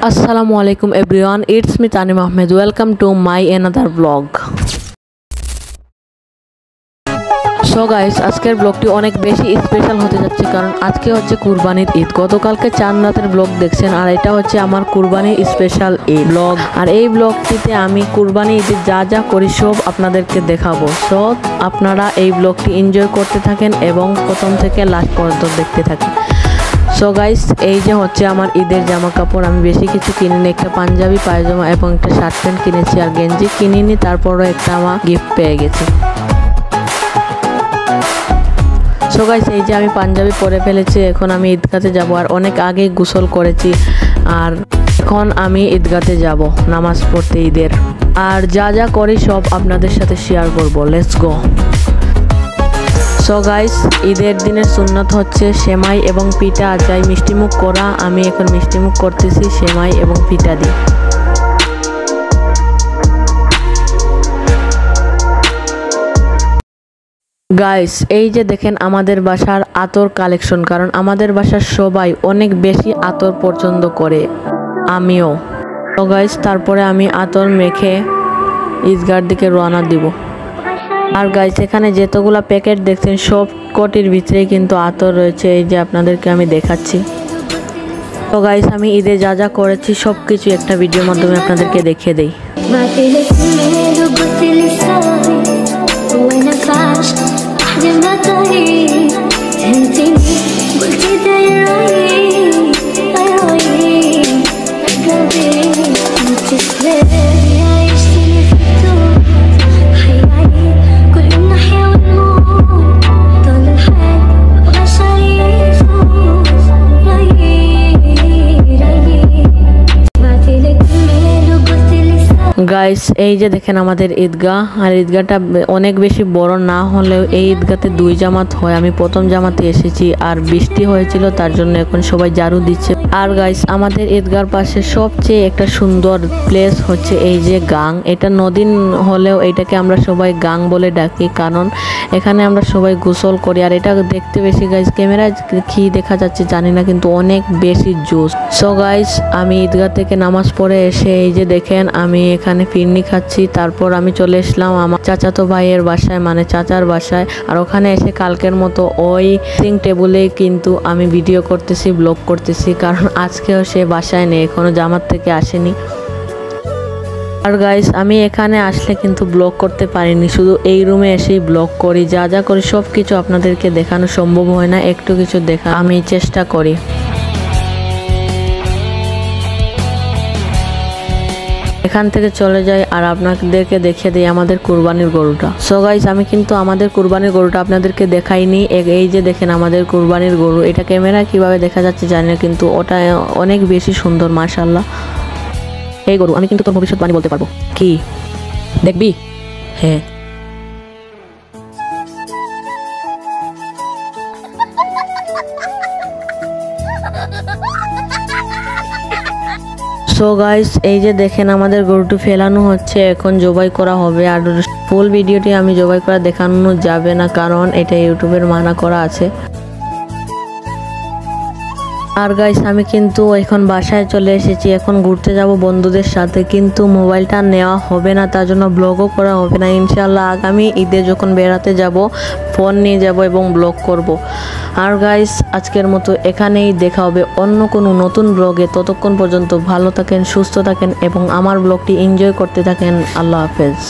Assalamualaikum everyone, it's me Tanim Ahmed. Welcome to my another vlog. So guys, আজকের ব্লগটি অনেক বেশি special হতে যাচ্ছে কারণ আজকে হচ্ছে কুরবানির ঈদ। গতকালকে চাঁদ রাতের ব্লগ দেখছেন আর এটা হচ্ছে আমার কুরবানির স্পেশাল ঈদ ব্লগ। আর এই ব্লগটিতে আমি কুরবানি ঈদে যা যা করি সব আপনাদেরকে দেখাবো। সো আপনারা এই ব্লগটি এনজয় করতে থাকেন এবং প্রথম থেকে লাস্ট পর্যন্ত দেখতে থাকেন। সো গাইস, এই যে হচ্ছে আমার ঈদের জামা কাপড়। আমি বেশি কিছু কিনিনি, একটা পাঞ্জাবি পায়জামা এবং একটা শার্ট প্যান্ট কিনেছি, আর গেঞ্জি কিনিনি। তারপরও একটা আমার গিফট পেয়ে গেছি। সো গাইস, এই যে আমি পাঞ্জাবি পরে ফেলেছি, এখন আমি ঈদগাতে যাব। আর অনেক আগেই গোসল করেছি আর এখন আমি ঈদগাতে যাব নামাজ পড়তে ঈদের। আর যা যা করি সব আপনাদের সাথে শেয়ার করব। Let's go. সো গাইস, ঈদের দিনের সুন্নত হচ্ছে সেমাই এবং পিঠা চাই মিষ্টিমুখ করা। আমি এখন মিষ্টিমুখ করতেছি সেমাই এবং পিঠা দিয়ে। গাইস, এই যে দেখেন আমাদের বাসার আতর কালেকশন, কারণ আমাদের বাসার সবাই অনেক বেশি আতর পছন্দ করে, আমিও। তো গাইস, তারপরে আমি আতর মেখে ঈদগার দিকে রওনা দিব। আর গাইস, এখানে যতগুলো প্যাকেট দেখছেন সব কটির ভিতরে কিন্তু আতর রয়েছে। এই যে আপনাদেরকে আমি দেখাচ্ছি। তো গাইস, আমি ঈদে যা যা করেছি সব কিছু একটা ভিডিওর মাধ্যমে আপনাদেরকে দেখিয়ে দেই। গাইস, এই যে দেখেন আমাদের ঈদগাহ। আর ঈদগাহটা অনেক বেশি বড় না হলেও এই ঈদগাতে দুই জামাত হয়। আমি প্রথম জামাতে এসেছি আর বৃষ্টি হয়েছিল, তার জন্য এখন সবাই ঝাড়ু দিচ্ছে। আর গাইস, আমাদের ঈদগাহর পাশে সবচেয়ে একটা সুন্দর প্লেস হচ্ছে এই যে গাং। এটা নদী হলেও এটাকে আমরা সবাই গাং বলে ডাকি, কারণ এখানে আমরা সবাই গোসল করি। আর এটা দেখতে বেশি গাইস ক্যামেরায় কি দেখা যাচ্ছে জানি না, কিন্তু অনেক বেশি জোস। সো গাইস, আমি ঈদগাহ থেকে নামাজ পড়ে এসে এই যে দেখেন আমি এখানে ফিরনি খাচ্ছি। তারপর আমি চলে আসলাম আমার চাচাতো ভাইয়ের বাসায়, মানে চাচার বাসায়। আর ওখানে এসে কালকের মতো ওই সিং টেবুলেই কিন্তু আমি ভিডিও করতেছি, ব্লগ করতেছি, কারণ আজকেও সে বাসায় নেই, এখনো জামাত থেকে আসেনি। আর গাইস, আমি এখানে আসলে কিন্তু ব্লগ করতে পারিনি, শুধু এই রুমে এসেই ব্লগ করি। যা যা করি সব কিছু আপনাদেরকে দেখানো সম্ভব হয় না, একটু কিছু দেখা আমি চেষ্টা করি। এখান থেকে চলে যাই আর আপনাদেরকে দেখিয়ে দিই আমাদের কুরবানির গরুটা। সো গাইস, আমি কিন্তু আমাদের কুরবানির গরুটা আপনাদেরকে দেখাইনি। এই যে দেখেন আমাদের কুরবানির গরু। এটা ক্যামেরা কিভাবে দেখা যাচ্ছে জানি না, কিন্তু ওটা অনেক বেশি সুন্দর, মাশাআল্লাহ। এই গরু আমি কিন্তু তোর ভবিষ্যৎবাণী বলতে পারবো। কি দেখবি? হ্যাঁ। সো গাইস, এই যে দেখেন আমাদের গরুটি ফেলানো হচ্ছে, এখন জবাই করা হবে। আর ফুল ভিডিওটি আমি জবাই করা দেখানো যাবে না, কারণ এটা ইউটিউবের মানা করা আছে। আর গাইস, আমি কিন্তু এখন বাসায় চলে এসেছি। এখন ঘুরতে যাব বন্ধুদের সাথে, কিন্তু মোবাইলটা নেওয়া হবে না, তার জন্য ব্লগও করা হবে না। ইনশাআল্লাহ আগামী ঈদে যখন বেড়াতে যাব ফোন নিয়ে যাব এবং ব্লগ করব। আর গাইস, আজকের মতো এখানেই দেখা হবে অন্য কোনো নতুন ব্লগে। ততক্ষণ পর্যন্ত ভালো থাকেন, সুস্থ থাকেন এবং আমার ব্লগটি এনজয় করতে থাকেন। আল্লাহ হাফেজ।